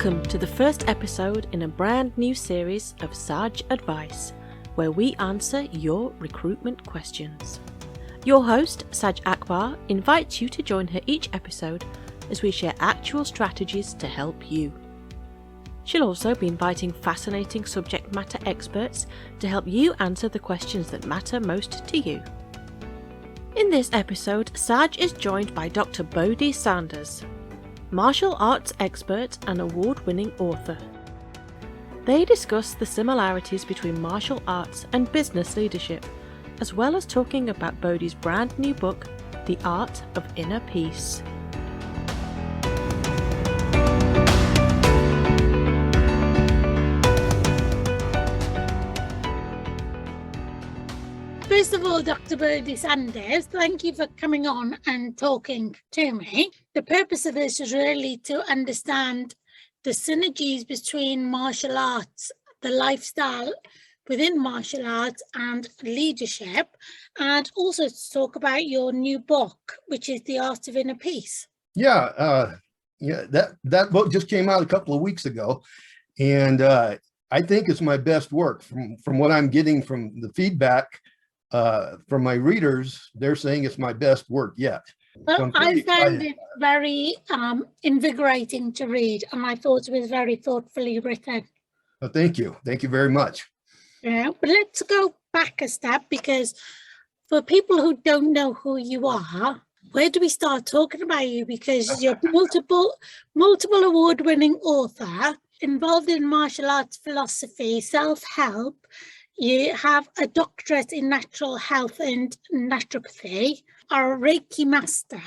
Welcome to the first episode in a brand new series of Saj Advice, where we answer your recruitment questions. Your host, Saj Akbar, invites you to join her each episode as we share actual strategies to help you. She'll also be inviting fascinating subject matter experts to help you answer the questions that matter most to you. In this episode, Saj is joined by Dr. Bohdi Sanders, martial arts expert and award-winning author. They discuss the similarities between martial arts and business leadership, as well as talking about Bohdi's brand new book, The Art of Inner Peace. First of all, Dr. Bohdi Sanders, thank you for coming on and talking to me. The purpose of this is really to understand the synergies between martial arts, the lifestyle within martial arts and leadership, and also to talk about your new book, which is The Art of Inner Peace. Yeah, that book just came out a couple of weeks ago, and I think it's my best work. From what I'm getting from the feedback from my readers, they're saying it's my best work yet. Well, So I found it very invigorating to read, and I thought it was very thoughtfully written. Well, thank you very much. Yeah, but let's go back a step, because for people who don't know who you are, where do we start talking about you? Because you're multiple award-winning author, involved in martial arts philosophy, self-help. You have a doctorate in natural health and naturopathy, are a Reiki master.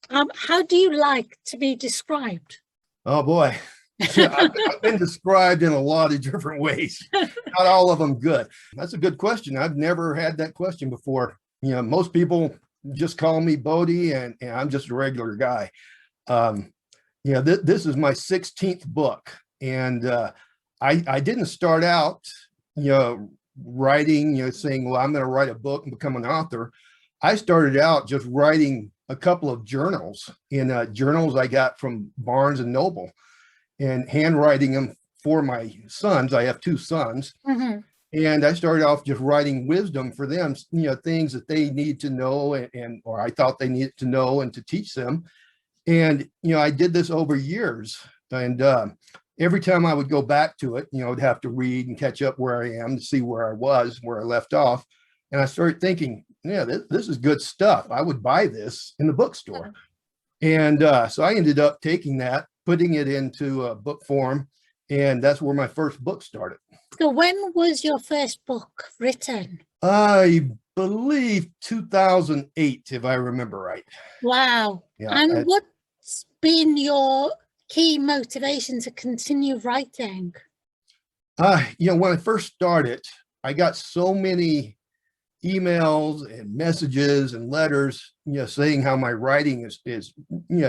How do you like to be described? Oh boy, I've been described in a lot of different ways. Not all of them good. That's a good question. I've never had that question before. You know, most people just call me Bohdi, and I'm just a regular guy. This is my 16th book, and I didn't start out writing, saying, well, I'm going to write a book and become an author. I started out just writing a couple of journals, journals I got from Barnes and Noble, and handwriting them for my sons. I have two sons. Mm-hmm. And I started off just writing wisdom for them, things that they need to know, or I thought they needed to know, and to teach them. And, I did this over years. And every time I would go back to it, I'd have to read and catch up where I am to see where I was, where I left off. And I started thinking, this is good stuff. I would buy this in the bookstore. And so I ended up taking that, putting it into a book form. And that's where my first book started. So when was your first book written? I believe 2008, if I remember right. Wow. Yeah, and what's been your key motivation to continue writing? When I first started, I got so many emails and messages and letters, saying how my writing is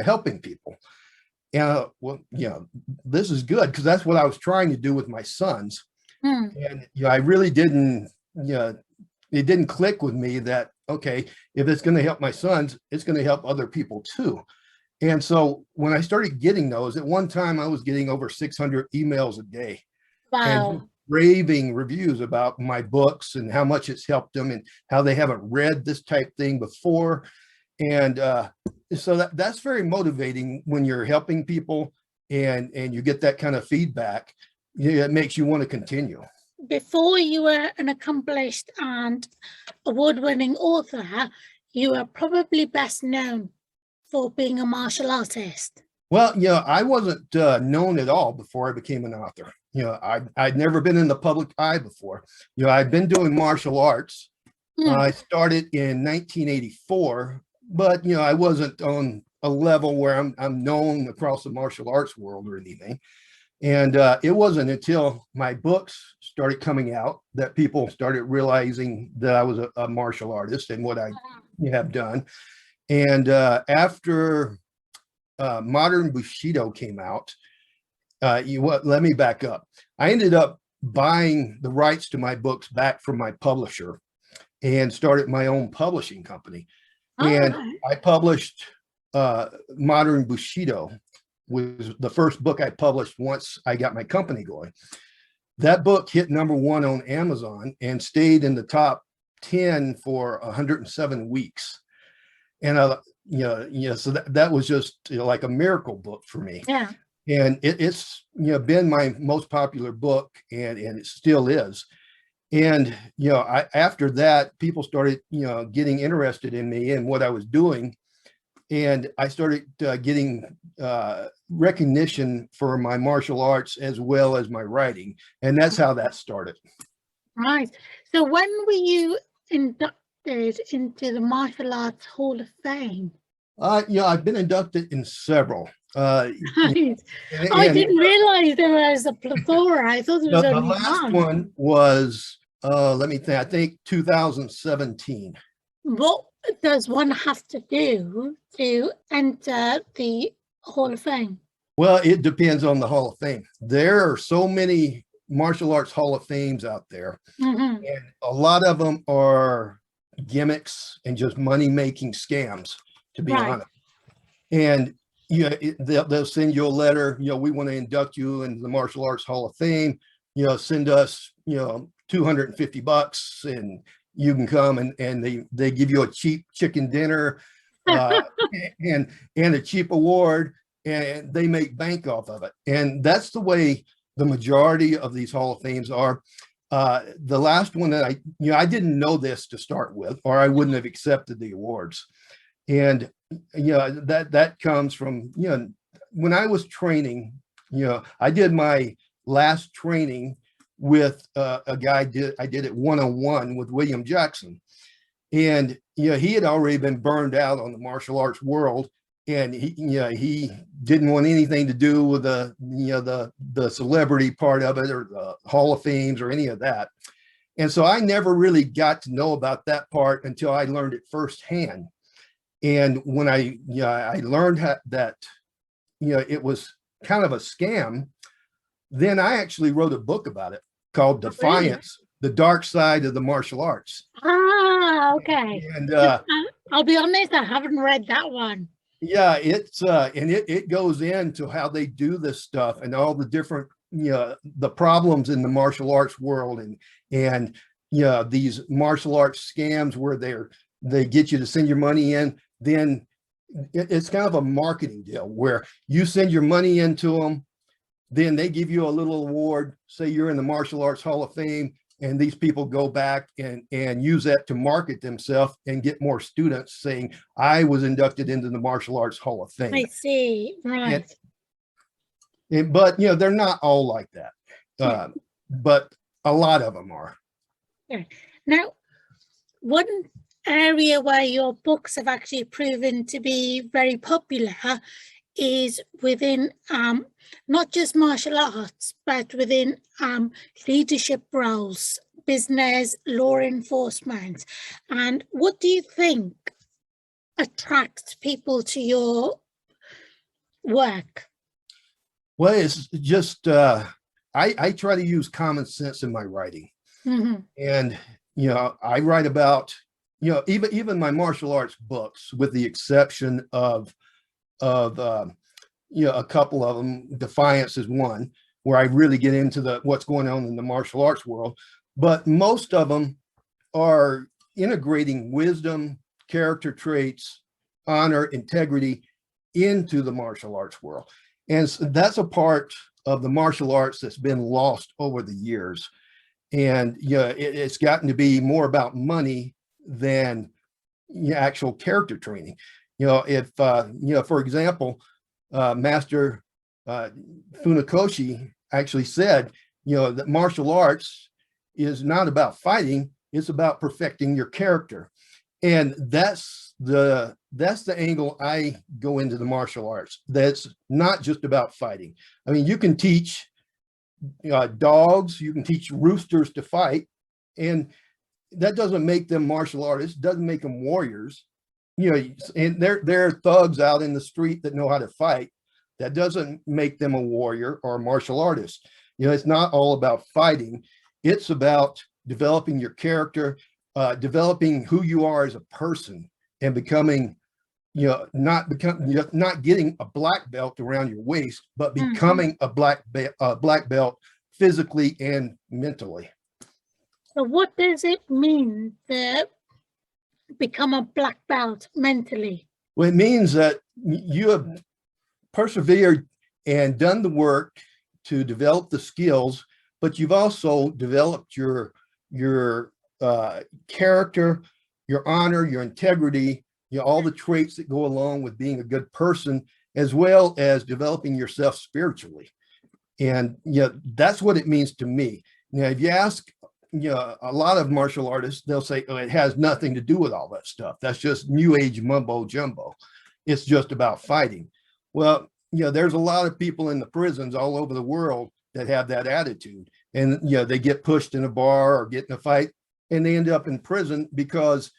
helping people. And this is good, because that's what I was trying to do with my sons. And I really didn't, it didn't click with me that, okay, if it's going to help my sons, it's going to help other people too. And so when I started getting those, at one time I was getting over 600 emails a day. Wow. And raving reviews about my books and how much it's helped them and how they haven't read this type thing before. And so that's very motivating when you're helping people and you get that kind of feedback. It makes you want to continue. Before you were an accomplished and award-winning author, you were probably best known for being a martial artist. Well, I wasn't known at all before I became an author. I'd never been in the public eye before. I'd been doing martial arts. I started in 1984, but I wasn't on a level where I'm known across the martial arts world or anything. And it wasn't until my books started coming out that people started realizing that I was a martial artist and what I have done. And after Modern Bushido came out, let me back up. I ended up buying the rights to my books back from my publisher and started my own publishing company. And I published Modern Bushido was the first book I published once I got my company going. That book hit #1 on Amazon and stayed in the top 10 for 107 weeks. And, so that was just like a miracle book for me. Yeah. And it's, been my most popular book, and it still is. And, after that, people started, getting interested in me and what I was doing. And I started getting recognition for my martial arts as well as my writing. And that's how that started. Right. So when were you inducted into the Martial Arts Hall of Fame? I've been inducted in several. Right. I didn't realize there was a plethora. I thought there was the only last one was, let me think, I think 2017. What does one have to do to enter the Hall of Fame? Well, it depends on the Hall of Fame. There are so many martial arts Hall of Fames out there, and a lot of them are gimmicks and just money-making scams, to be honest. And they'll send you a letter, we want to induct you into the Martial Arts Hall of Fame, send us, $250 and you can come, and they give you a cheap chicken dinner and a cheap award, and they make bank off of it. And that's the way the majority of these Hall of Fames are. The last one that I didn't know this to start with, or I wouldn't have accepted the awards. And that comes from, when I was training, I did my last training with a guy. I did it one-on-one with William Jackson, and he had already been burned out on the martial arts world, and he didn't want anything to do with the celebrity part of it, or the Hall of Fames, or any of that. And so I never really got to know about that part until I learned it firsthand. And when I learned that it was kind of a scam, then I actually wrote a book about it called Defiance, The Dark Side of the Martial Arts. Ah, okay. And I'll be honest, I haven't read that one. Yeah, it's and it goes into how they do this stuff and all the different, the problems in the martial arts world, and these martial arts scams where they get you to send your money in. Then it's kind of a marketing deal where you send your money into them, then they give you a little award, say you're in the Martial Arts Hall of Fame, and these people go back and use that to market themselves and get more students saying, I was inducted into the Martial Arts Hall of Fame. I see, right. But they're not all like that, but a lot of them are. Yeah. Now, one area where your books have actually proven to be very popular is within not just martial arts, but within leadership roles, business, law enforcement. And what do you think attracts people to your work? Well, it's just, I try to use common sense in my writing. And, I write about, even my martial arts books, with the exception of a couple of them. Defiance is one where I really get into what's going on in the martial arts world, but most of them are integrating wisdom, character traits, honor, integrity into the martial arts world. And so that's a part of the martial arts that's been lost over the years. And it's gotten to be more about money than actual character training. If for example, Master Funakoshi actually said, that martial arts is not about fighting, it's about perfecting your character. And that's the angle I go into the martial arts. That's not just about fighting. I mean, you can teach dogs, you can teach roosters to fight, and that doesn't make them martial artists, doesn't make them warriors. And there are thugs out in the street that know how to fight. That doesn't make them a warrior or a martial artist. It's not all about fighting. It's about developing your character, developing who you are as a person, and becoming not getting a black belt around your waist, but Mhm. becoming a black belt physically and mentally. So what does it mean to become a black belt mentally? Well, it means that you have persevered and done the work to develop the skills, but you've also developed your character, your honor, your integrity, all the traits that go along with being a good person, as well as developing yourself spiritually. And that's what it means to me. Now, if you ask a lot of martial artists, they'll say, oh, it has nothing to do with all that stuff. That's just new age mumbo jumbo. It's just about fighting. Well, there's a lot of people in the prisons all over the world that have that attitude. And they get pushed in a bar or get in a fight, and they end up in prison because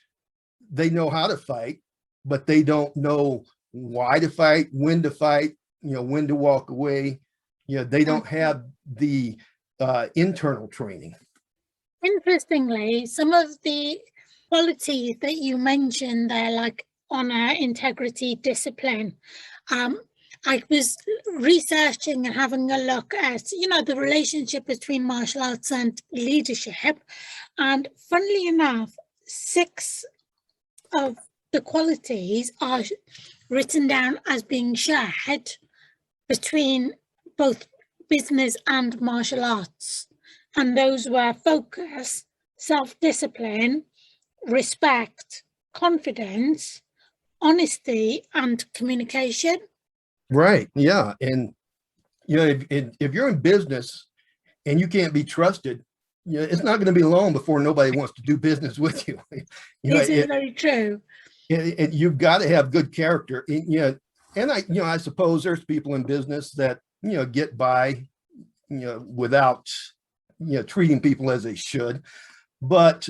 they know how to fight, but they don't know why to fight, when to fight, when to walk away. They don't have the internal training. Interestingly, some of the qualities that you mentioned there, like honor, integrity, discipline, I was researching and having a look at, the relationship between martial arts and leadership. And funnily enough, 6 of the qualities are written down as being shared between both business and martial arts. And those were focus, self-discipline, respect, confidence, honesty, and communication. Right. Yeah. And, if you're in business and you can't be trusted, it's not going to be long before nobody wants to do business with you. This is very true. You've got to have good character. And I suppose there's people in business that, get by, without, treating people as they should. But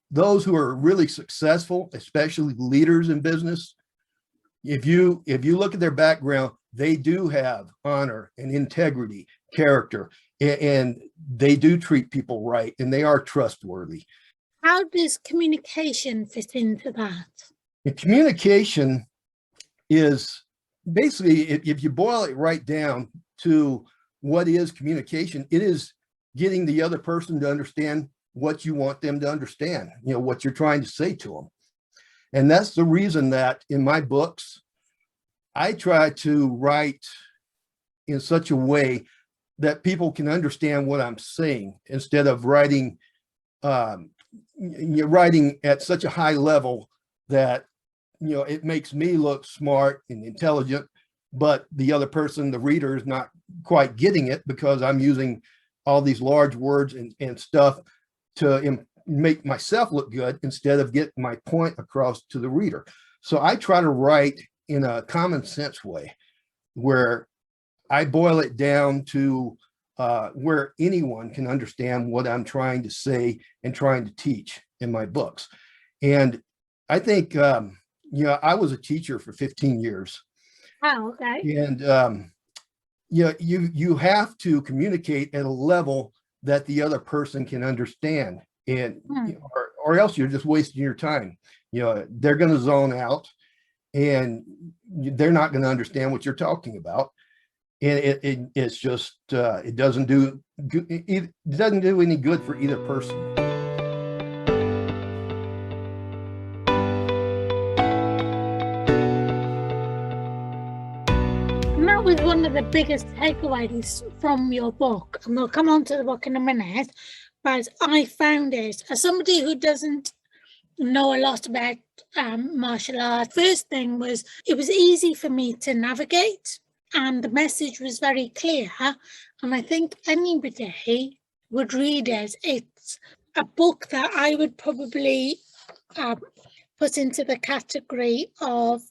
those who are really successful, especially leaders in business, if you look at their background, they do have honor and integrity, character, and they do treat people right, and they are trustworthy. How does communication fit into that? And communication is basically, if you boil it right down to what is communication, it is getting the other person to understand what you want them to understand, what you're trying to say to them. And that's the reason that in my books, I try to write in such a way that people can understand what I'm saying, instead of writing at such a high level that it makes me look smart and intelligent, but the other person, the reader, is not quite getting it because I'm using all these large words and stuff to make myself look good instead of get my point across to the reader. So I try to write in a common sense way where I boil it down to where anyone can understand what I'm trying to say and trying to teach in my books. And I think, I was a teacher for 15 years. Oh, okay. And, you have to communicate at a level that the other person can understand, and or else you're just wasting your time. They're going to zone out, and they're not going to understand what you're talking about, and it's just it doesn't do any good for either person. That was one of the biggest takeaways from your book, and we'll come on to the book in a minute, but I found it, as somebody who doesn't know a lot about martial arts, first thing was it was easy for me to navigate, and the message was very clear, and I think anybody would read it. It's a book that I would probably put into the category of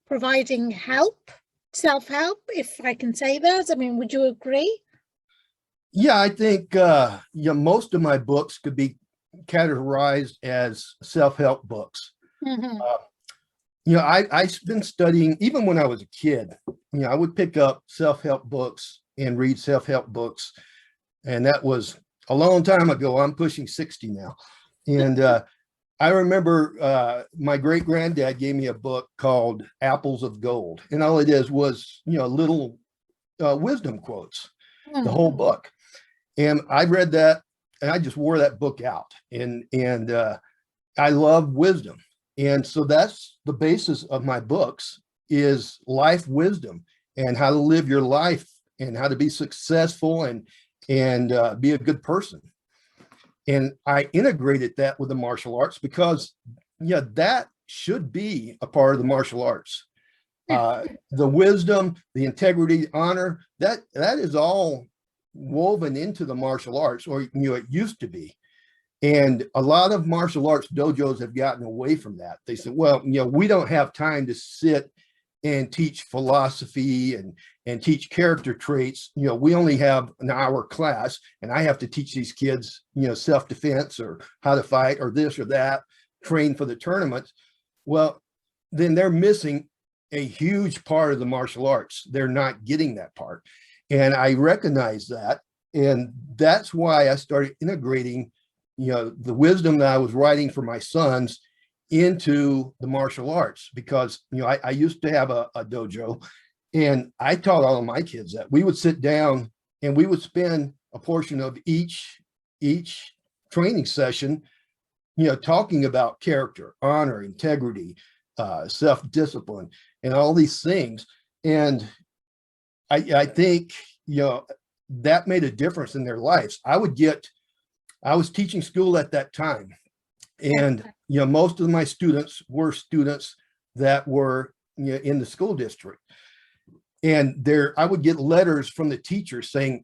providing help, self-help, if I can say that. I mean, would you agree? Yeah, I think most of my books could be categorized as self-help books. Mm-hmm. I've been studying, even when I was a kid, I would pick up self-help books and read self-help books. And that was a long time ago. I'm pushing 60 now. And I remember my great granddad gave me a book called Apples of Gold, and all it is was, little wisdom quotes, the whole book. And I read that, and I just wore that book out. And I love wisdom, and so that's the basis of my books is life wisdom and how to live your life and how to be successful and be a good person. And I integrated that with the martial arts because, that should be a part of the martial arts. The wisdom, the integrity, honor, that is all woven into the martial arts, or, it used to be. And a lot of martial arts dojos have gotten away from that. They said, well, we don't have time to sit and teach philosophy and teach character traits. We only have an hour class, and I have to teach these kids, self-defense or how to fight or this or that, train for the tournaments. Well, then they're missing a huge part of the martial arts. They're not getting that part. And I recognize that. And that's why I started integrating, the wisdom that I was writing for my sons into the martial arts, because I used to have a dojo, and I taught all of my kids that we would sit down and we would spend a portion of each training session talking about character, honor, integrity, self-discipline, and all these things. And I think that made a difference in their lives. I was teaching school at that time, and most of my students were students that were in the school district, and I would get letters from the teachers saying,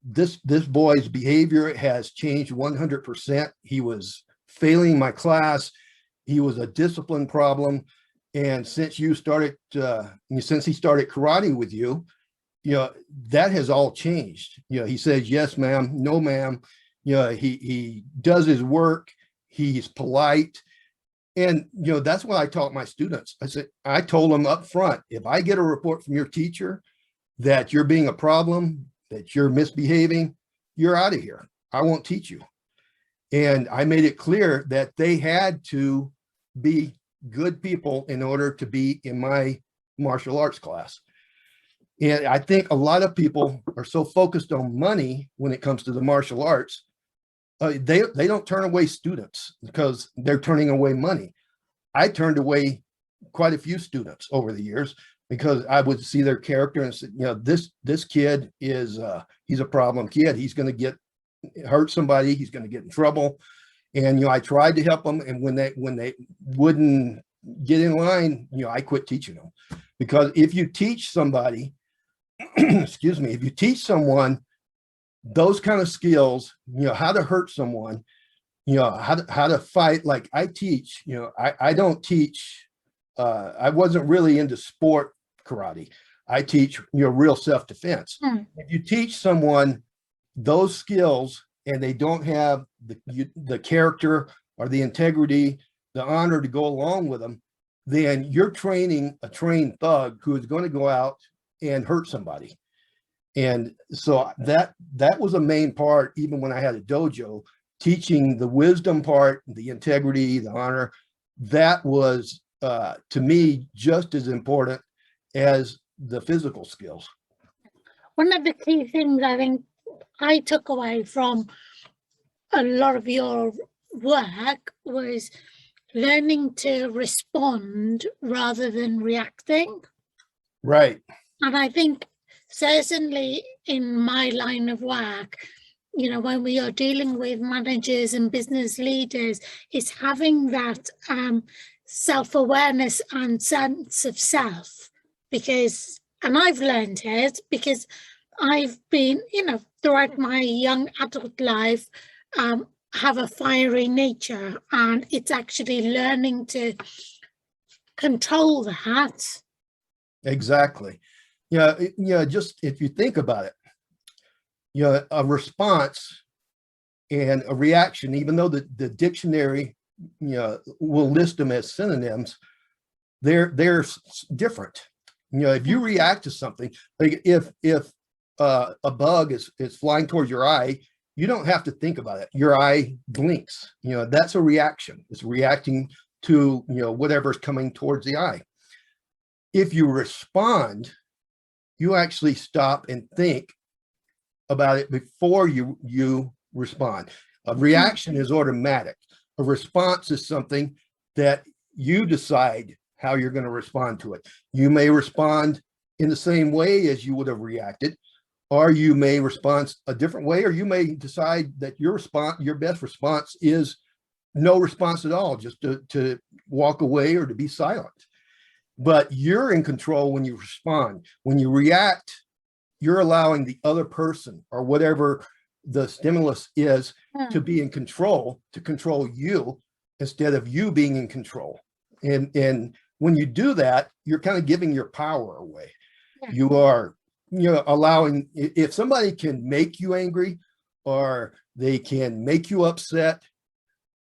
this boy's behavior has changed 100%. He was failing my class. He was a discipline problem, and since he started karate with you, that has all changed. He says, yes, ma'am, no, ma'am. He does his work. He's polite. And, that's what I taught my students. I told them up front, if I get a report from your teacher that you're being a problem, that you're misbehaving, you're out of here. I won't teach you. And I made it clear that they had to be good people in order to be in my martial arts class. And I think a lot of people are so focused on money when it comes to the martial arts. They don't turn away students because they're turning away money. I turned away quite a few students over the years because I would see their character and say, this kid is he's a problem kid. He's going to hurt somebody. He's going to get in trouble. And I tried to help them. And when they wouldn't get in line, I quit teaching them. Because if you teach somebody, excuse me, if you teach someone those kind of skills, how to hurt someone, how to fight, like I teach, I don't teach, I wasn't really into sport karate. I teach, real self-defense. If you teach someone those skills and they don't have the character or the integrity, the honor to go along with them, then you're training a trained thug who is going to go out and hurt somebody. And so that was a main part, even when I had a dojo, teaching the wisdom part, the integrity, the honor. That was, to me, just as important as the physical skills. One of the key things I think I took away from a lot of your work was learning to respond rather than reacting. Right. And I think certainly in my line of work, when we are dealing with managers and business leaders, is having that self-awareness and sense of self. And I've learned it because I've been, throughout my young adult life, have a fiery nature, and it's actually learning to control that. Exactly. Just if you think about it, a response and a reaction, even though the dictionary, will list them as synonyms, they're different. If you react to something, like if a bug is flying towards your eye, you don't have to think about it. Your eye blinks, that's a reaction. It's reacting to, whatever's coming towards the eye. If you respond, you actually stop and think about it before you respond. A reaction is automatic. A response is something that you decide how you're going to respond to it. You may respond in the same way as you would have reacted, or you may respond a different way, or you may decide that your best response is no response at all, just to walk away or to be silent. But you're in control when you respond. When you react, you're allowing the other person or whatever the stimulus is to be in control, to control you instead of you being in control. And when you do that, you're kind of giving your power away. You are, allowing, if somebody can make you angry or they can make you upset,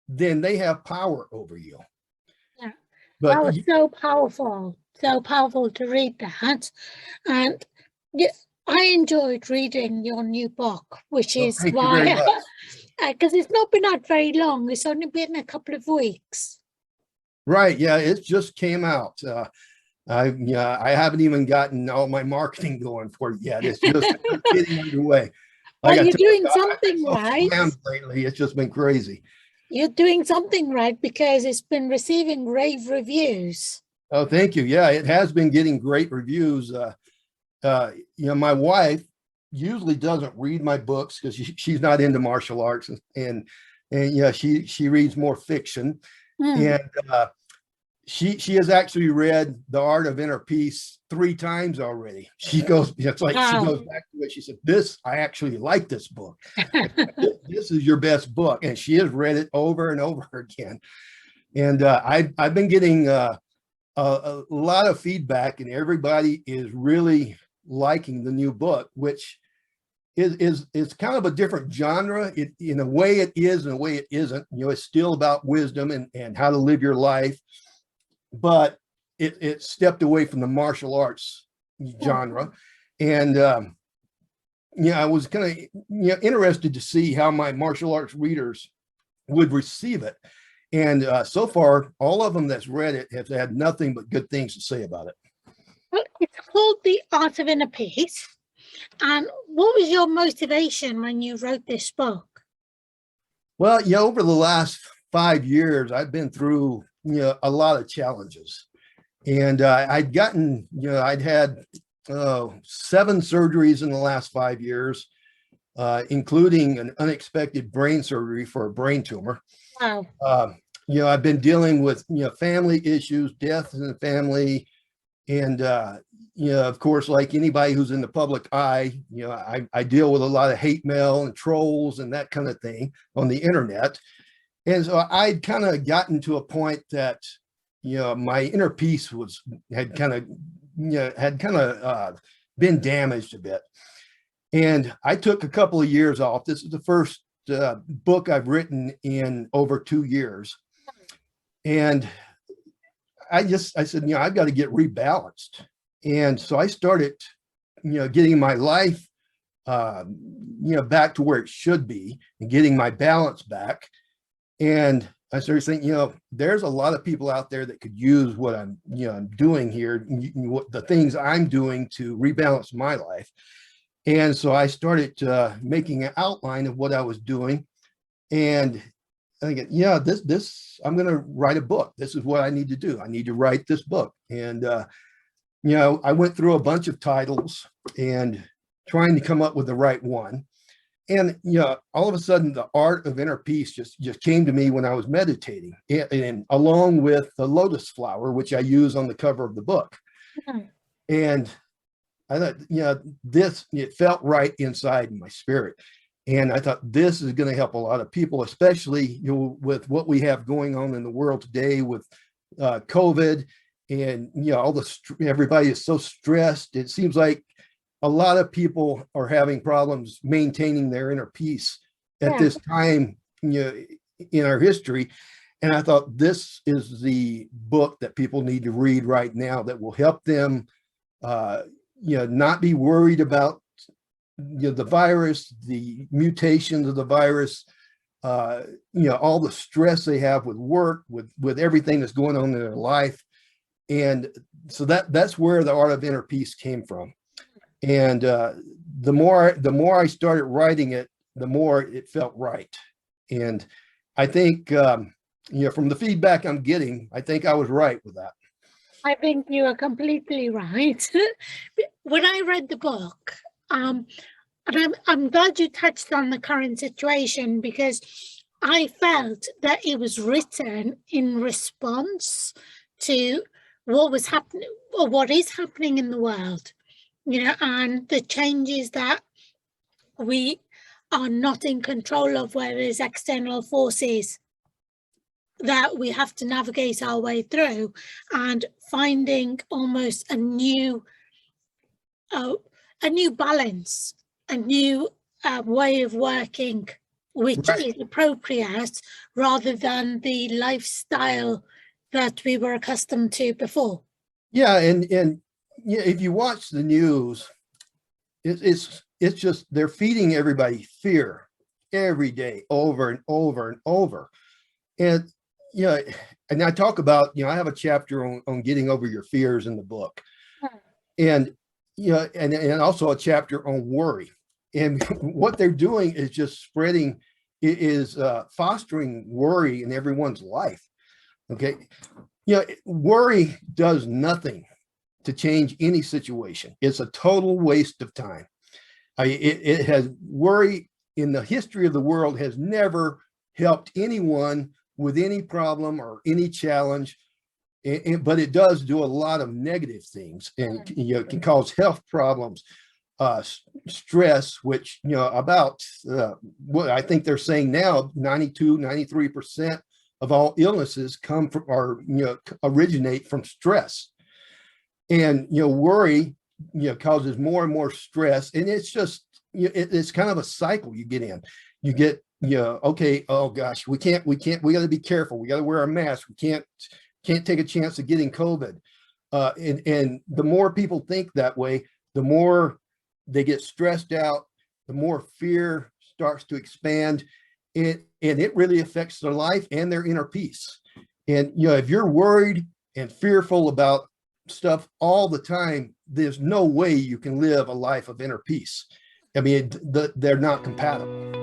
then they have power over you. Yeah. But that was so powerful to read that. And I enjoyed reading your new book, which is why, because it's not been out very long. It's only been a couple of weeks. Right. Yeah, it just came out. I haven't even gotten all my marketing going for it yet. It's just getting underway. Well, you're doing something right. Lately, it's just been crazy. You're doing something right because it's been receiving rave reviews. Oh, thank you. Yeah, it has been getting great reviews. My wife usually doesn't read my books because she's not into martial arts, and she reads more fiction. And she has actually read The Art of Inner Peace 3 times already. She goes, it's like she goes back to it. She said, I actually like this book. This is your best book. And she has read it over and over again. And I've been getting a lot of feedback, and everybody is really liking the new book, which is kind of a different genre. In a way it is, in a way it isn't. It's still about wisdom and how to live your life, but it stepped away from the martial arts genre. And I was kind of interested to see how my martial arts readers would receive it. And so far, all of them that's read it have had nothing but good things to say about it. Well, it's called The Art of Inner Peace. And what was your motivation when you wrote this book? Well, over the last 5 years, I've been through, a lot of challenges. And I'd gotten, I'd had 7 surgeries in the last 5 years, including an unexpected brain surgery for a brain tumor. Wow. I've been dealing with, family issues, death in the family. And, of course, like anybody who's in the public eye, I deal with a lot of hate mail and trolls and that kind of thing on the internet. And so I'd kind of gotten to a point that, my inner peace had kind of been damaged a bit. And I took a couple of years off. This is the first book I've written in over 2 years. And I said, I've got to get rebalanced. And so I started, getting my life, back to where it should be and getting my balance back. And I started saying, there's a lot of people out there that could use what I'm doing here, what the things I'm doing to rebalance my life. And so I started making an outline of what I was doing. And I think, I'm going to write a book. This is what I need to do. I need to write this book. And, I went through a bunch of titles and trying to come up with the right one. And, all of a sudden, The Art of Inner Peace just came to me when I was meditating, and along with the lotus flower, which I use on the cover of the book. And I thought, it felt right inside my spirit. And I thought this is going to help a lot of people, especially with what we have going on in the world today with COVID, and everybody is so stressed. It seems like a lot of people are having problems maintaining their inner peace at this time, in our history. And I thought this is the book that people need to read right now that will help them, not be worried about the virus, the mutations of the virus, all the stress they have with work, with everything that's going on in their life. And so that's where the art of inner peace came from. And the more I started writing it, the more it felt right. And I think, from the feedback I'm getting, I think I was right with that. I think you are completely right. When I read the book, and I'm glad you touched on the current situation, because I felt that it was written in response to what was happening, or what is happening in the world, and the changes that we are not in control of, where there's external forces that we have to navigate our way through, and finding almost a new balance, a new way of working, which Right. is appropriate rather than the lifestyle that we were accustomed to before. Yeah, and if you watch the news, it's just they're feeding everybody fear every day, over and over and over. And and I talk about, I have a chapter on getting over your fears in the book, and and also a chapter on worry. And what they're doing is just fostering worry in everyone's life. Okay, worry does nothing to change any situation. It's a total waste of time. It has worry in the history of the world has never helped anyone with any problem or any challenge, but it does do a lot of negative things, and it can cause health problems, stress, which about what I think they're saying now, 93% of all illnesses come from, or originate from stress. And worry causes more and more stress, and it's just it's kind of a cycle you get in. You get okay, oh gosh, we got to be careful, we got to wear a mask, we can't take a chance of getting COVID, and the more people think that way, the more they get stressed out, the more fear starts to expand, and it really affects their life and their inner peace. And if you're worried and fearful about stuff all the time, there's no way you can live a life of inner peace. I mean, they're not compatible.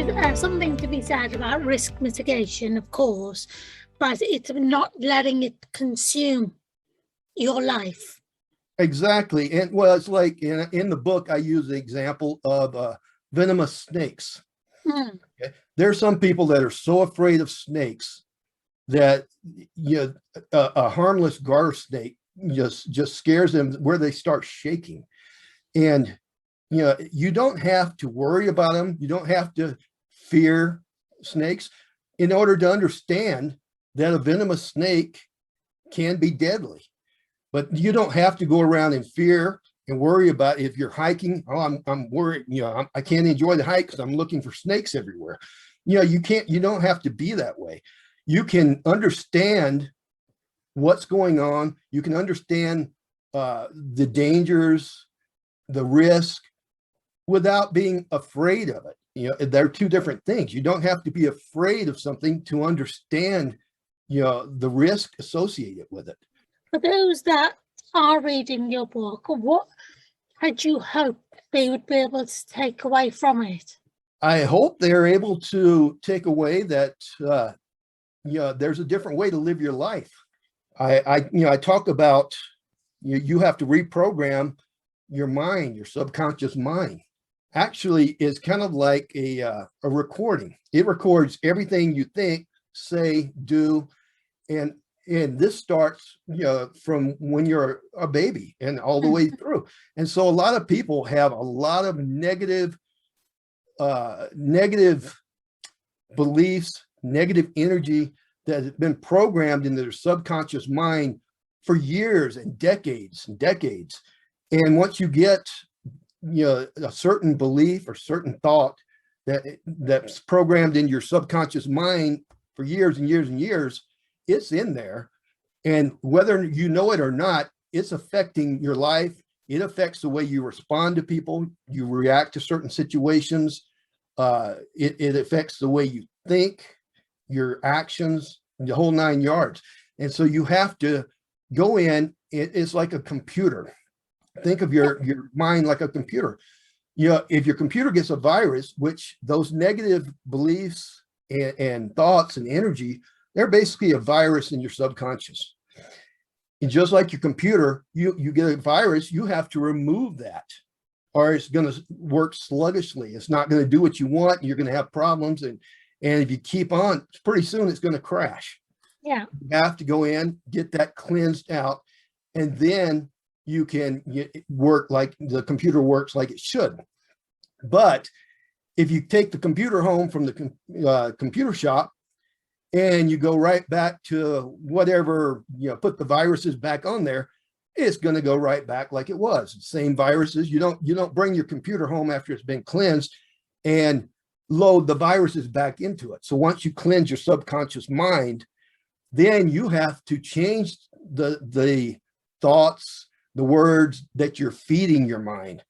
There's something to be said about risk mitigation, of course, but it's not letting it consume your life. Exactly. And well, it's like in the book, I use the example of venomous snakes. Okay? There are some people that are so afraid of snakes that a harmless garter snake just scares them where they start shaking. And you don't have to worry about them. You don't have to fear snakes in order to understand that a venomous snake can be deadly. But you don't have to go around in fear and worry about if you're hiking. Oh, I'm worried. I can't enjoy the hike because I'm looking for snakes everywhere. You can't. You don't have to be that way. You can understand what's going on. You can understand the dangers, the risk, without being afraid of it. They're two different things. You don't have to be afraid of something to understand, the risk associated with it. For those that are reading your book, what had you hoped they would be able to take away from it? I hope they're able to take away that, there's a different way to live your life. I talk about, you have to reprogram your mind, your subconscious mind. Actually, is kind of like a recording. It records everything you think, say, do, and this starts from when you're a baby and all the way through. And so a lot of people have a lot of negative beliefs, negative energy that has been programmed into their subconscious mind for years and decades and decades. And once you get a certain belief or certain thought that's programmed in your subconscious mind for years and years and years, it's in there. And whether you know it or not, it's affecting your life. It affects the way you respond to people. You react to certain situations. It affects the way you think, your actions, the whole 9 yards. And so you have to go in. It's like a computer. Think of your mind like a computer. If your computer gets a virus, which those negative beliefs and thoughts and energy, they're basically a virus in your subconscious. And just like your computer, you get a virus, you have to remove that, or it's going to work sluggishly. It's not going to do what you want. You're going to have problems. And if you keep on, pretty soon it's going to crash. Yeah. You have to go in, get that cleansed out, and then you can work like the computer works like it should. But if you take the computer home from the computer shop and you go right back to whatever, put the viruses back on there, it's going to go right back like it was. Same viruses. You don't bring your computer home after it's been cleansed and load the viruses back into it. So once you cleanse your subconscious mind, then you have to change the thoughts, the words that you're feeding your mind,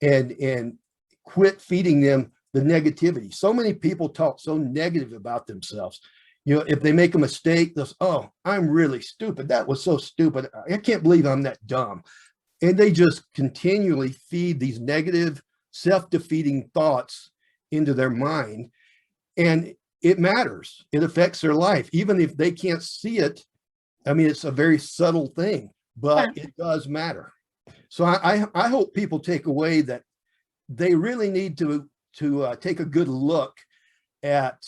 and quit feeding them the negativity. So many people talk so negative about themselves. If they make a mistake, they'll say, "Oh, I'm really stupid. That was so stupid. I can't believe I'm that dumb." And they just continually feed these negative, self-defeating thoughts into their mind. And it matters. It affects their life. Even if they can't see it, I mean, it's a very subtle thing, but it does matter. So I hope people take away that they really need to take a good look at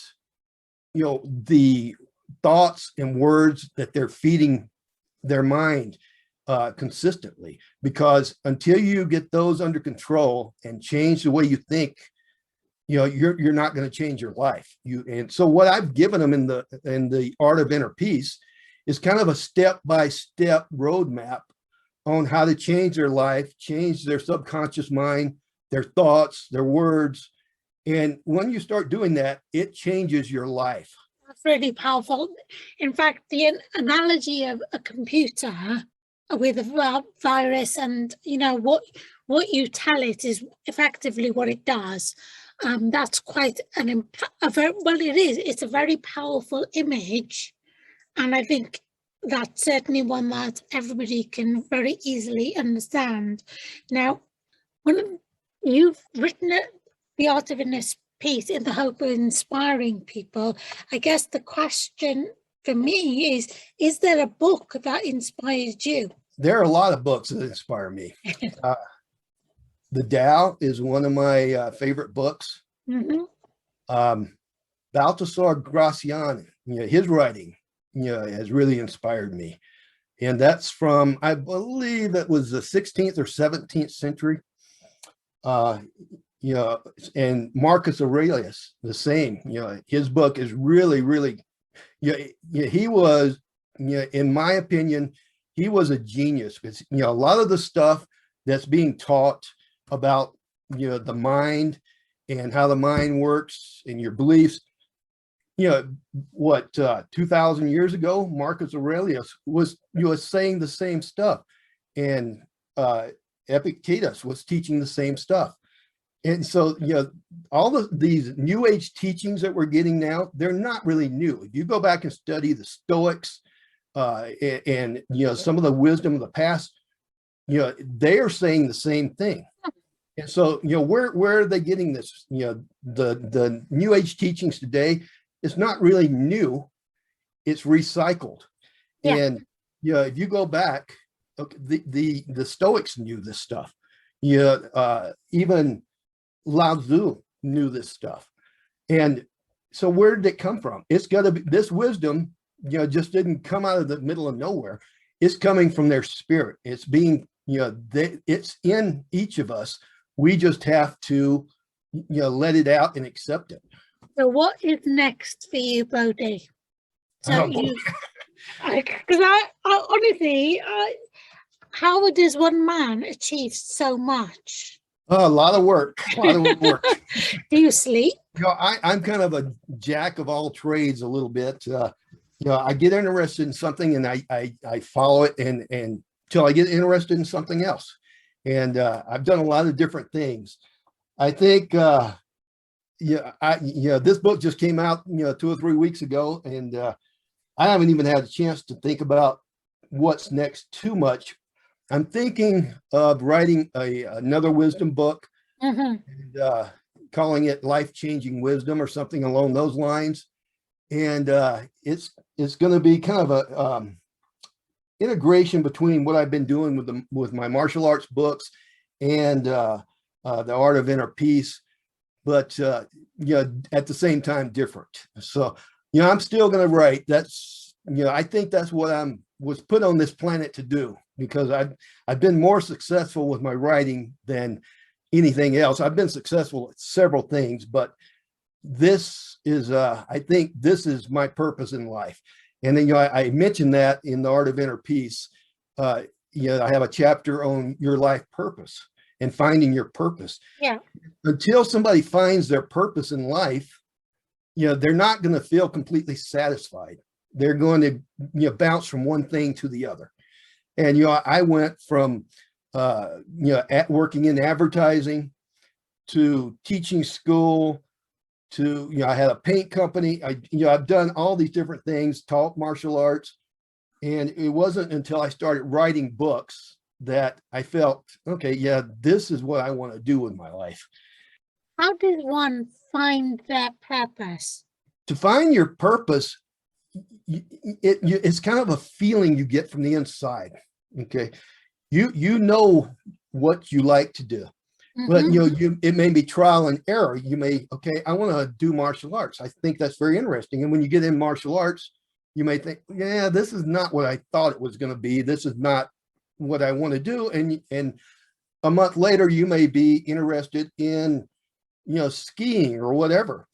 the thoughts and words that they're feeding their mind consistently, because until you get those under control and change the way you think, you're not going to change your life. And so what I've given them in the Art of Inner Peace is kind of a step-by-step roadmap on how to change their life, change their subconscious mind, their thoughts, their words. And when you start doing that, it changes your life. That's really powerful. In fact, the analogy of a computer with a virus, and what you tell it is effectively what it does. That's quite it is. It's a very powerful image, and I think that's certainly one that everybody can very easily understand. Now, when you've written The Art of Inner Peace in the hope of inspiring people, I guess the question for me is there a book that inspired you? There are a lot of books that inspire me. The Tao is one of my favorite books. Mm-hmm. Baltasar Gracian, his writing, has really inspired me. And that's from, I believe it was the 16th or 17th century. And Marcus Aurelius, the same, his book is really, really, he was, in my opinion, he was a genius, because, a lot of the stuff that's being taught about, the mind and how the mind works and your beliefs, 2,000 years ago, Marcus Aurelius was saying the same stuff, and Epictetus was teaching the same stuff. And so, all these new age teachings that we're getting now, they're not really new. If you go back and study the Stoics and some of the wisdom of the past, they are saying the same thing. And so, where are they getting this? The new age teachings today, it's not really new, it's recycled. Yeah. And if you go back, okay, the Stoics knew this stuff. Even Lao Tzu knew this stuff. And so where did it come from? It's got to be, this wisdom, just didn't come out of the middle of nowhere. It's coming from their spirit. It's being, it's in each of us. We just have to, let it out and accept it. So what is next for you, Bohdi? So because I honestly, how does one man achieve so much? A lot of work. Do you sleep? I'm kind of a jack of all trades a little bit. I get interested in something and I follow it and until I get interested in something else. And I've done a lot of different things. I think, this book just came out, 2 or 3 weeks ago, and I haven't even had a chance to think about what's next too much. I'm thinking of writing another wisdom book, and calling it Life-Changing Wisdom or something along those lines. And it's going to be kind of a integration between what I've been doing with my martial arts books and the Art of Inner Peace, but at the same time different. So I'm still going to write. That's I think that's what was put on this planet to do, because I've been more successful with my writing than anything else. I've been successful at several things, but this is I think this is my purpose in life. And then I mentioned that in the Art of Inner Peace. I have a chapter on your life purpose and finding your purpose. Yeah. Until somebody finds their purpose in life, they're not going to feel completely satisfied. They're going to bounce from one thing to the other. And I went from working in advertising to teaching school to I had a paint company. I've done all these different things, taught martial arts, and it wasn't until I started writing books that I felt, okay, yeah, this is what I want to do with my life. How does one find their purpose? To find your purpose, it's kind of a feeling you get from the inside. Okay, you know what you like to do. But it may be trial and error. You may, okay, I want to do martial arts. I think that's very interesting. And when you get in martial arts, you may think, yeah, this is not what I thought it was going to be. This is not what I want to do. And a month later, you may be interested in, skiing or whatever.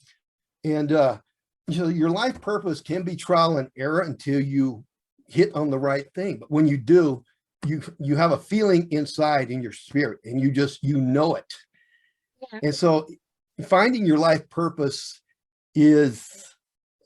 And your life purpose can be trial and error until you hit on the right thing. But when you do, you have a feeling inside in your spirit, and you know it. Yeah. And so finding your life purpose is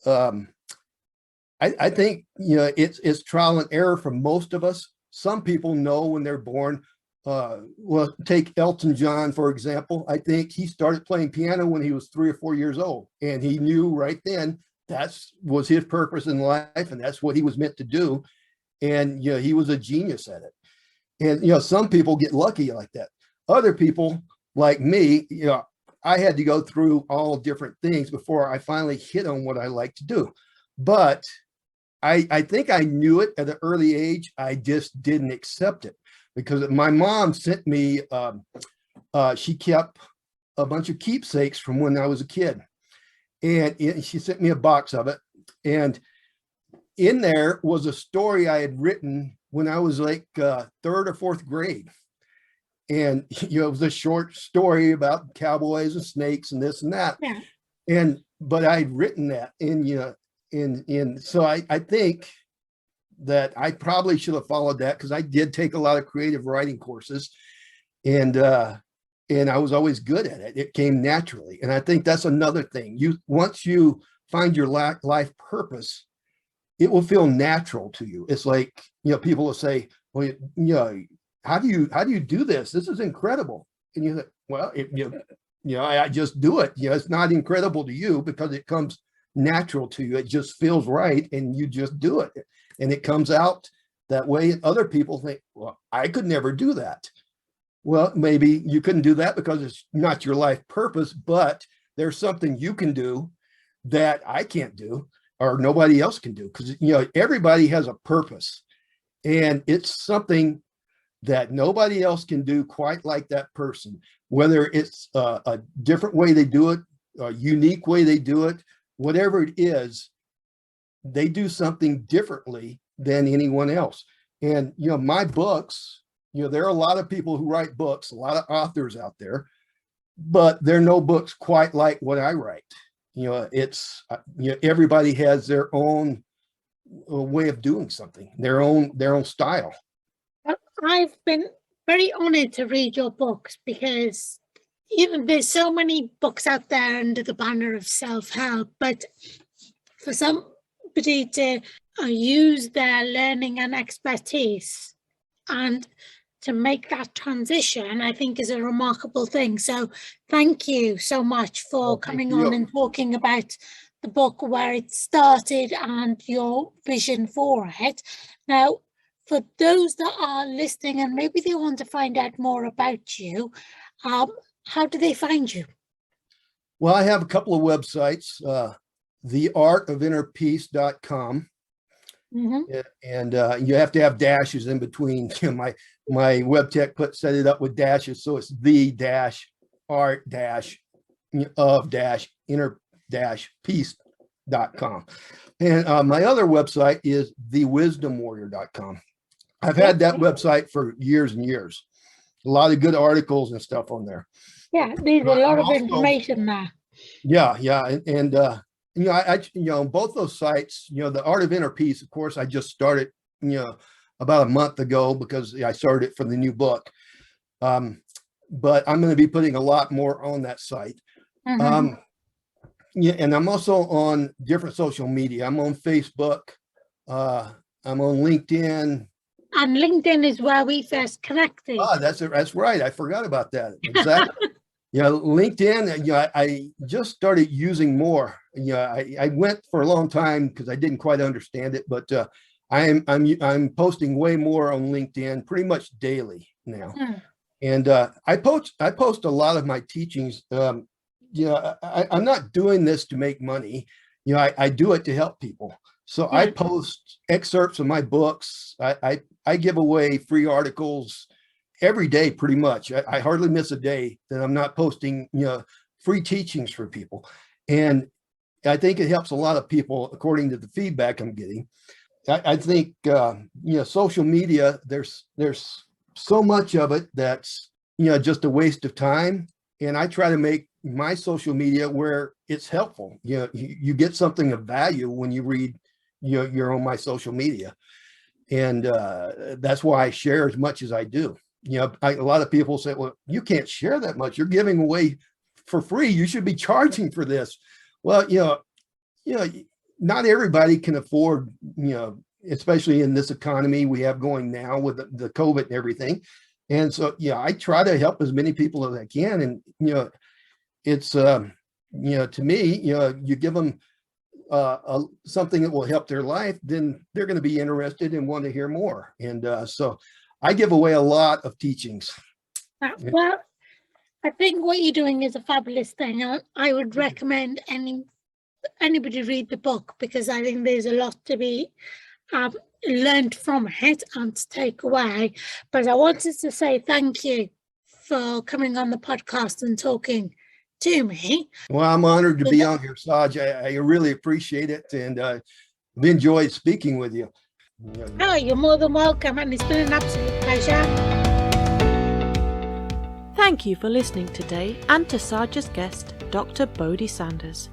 I think it's trial and error for most of us. Some people know when they're born. Well, take Elton John, for example. I think he started playing piano when he was 3 or 4 years old, and he knew right then that was his purpose in life, and that's what he was meant to do. And he was a genius at it. And some people get lucky like that. Other people, like me, I had to go through all different things before I finally hit on what I like to do. But I think I knew it at an early age. I just didn't accept it, because my mom sent me. She kept a bunch of keepsakes from when I was a kid, and she sent me a box of it. And in there was a story I had written when I was like 3rd or 4th grade. And, it was a short story about cowboys and snakes and this and that. Yeah. But I'd written that so I think that I probably should have followed that, because I did take a lot of creative writing courses, and I was always good at it. It came naturally. And I think that's another thing. Once you find your life purpose, it will feel natural to you. It's like, people will say, well, how do you do this? This is incredible. And you think, well, I just do it. It's not incredible to you because it comes natural to you. It just feels right, and you just do it, and it comes out that way. And other people think, well, I could never do that. Well, maybe you couldn't do that because it's not your life purpose, but there's something you can do that I can't do, or nobody else can do, because everybody has a purpose, and it's something that nobody else can do quite like that person. Whether it's a different way they do it, a unique way they do it, whatever it is, they do something differently than anyone else. And my books, there are a lot of people who write books, a lot of authors out there, but there are no books quite like what I write. It's everybody has their own way of doing something, their own style. I've been very honored to read your books, because there's so many books out there under the banner of self-help, but for some somebody to use their learning and expertise and to make that transition, I think is a remarkable thing. So thank you so much for coming on and talking about the book, where it started and your vision for it. Now, for those that are listening and maybe they want to find out more about you, how do they find you? Well, I have a couple of websites, theartofinnerpeace.com. And you have to have dashes in between. My web tech set it up with dashes, so it's the-art-of-inner-peace.com. And my other website is thewisdomwarrior.com. I've had that website for years and years. A lot of good articles and stuff on there. Yeah, there's a lot of information there. Yeah, and both those sites, the Art of Inner Peace, of course, I just started, about a month ago because I started it for the new book. But I'm going to be putting a lot more on that site. And I'm also on different social media. I'm on Facebook. I'm on LinkedIn. And LinkedIn is where we first connected. That's right. I forgot about that. Exactly. LinkedIn, I just started using more. I went for a long time because I didn't quite understand it, but I'm posting way more on LinkedIn pretty much daily now. And I post a lot of my teachings. I'm not doing this to make money. I do it to help people. So I post excerpts of my books. I give away free articles every day, pretty much. I hardly miss a day that I'm not posting, free teachings for people. And I think it helps a lot of people, according to the feedback I'm getting. I think, social media, there's so much of it that's, just a waste of time. And I try to make my social media where it's helpful. You get something of value when you read, you're on my social media. And that's why I share as much as I do. A lot of people say, well, you can't share that much. You're giving away for free. You should be charging for this. Well, not everybody can afford, especially in this economy we have going now with the COVID and everything. And so, I try to help as many people as I can. And, it's, to me, you give them something that will help their life, then they're going to be interested and want to hear more. And so I give away a lot of teachings. Well, I think what you're doing is a fabulous thing. I would recommend anybody read the book, because I think there's a lot to be learned from it and to take away. But I wanted to say thank you for coming on the podcast and talking to me. Well, I'm honored to be on here, Saj. I really appreciate it, and I've enjoyed speaking with you. Oh, you're more than welcome, and it's been an absolute pleasure. Thank you for listening today, and to Saj's guest, Dr. Bohdi Sanders.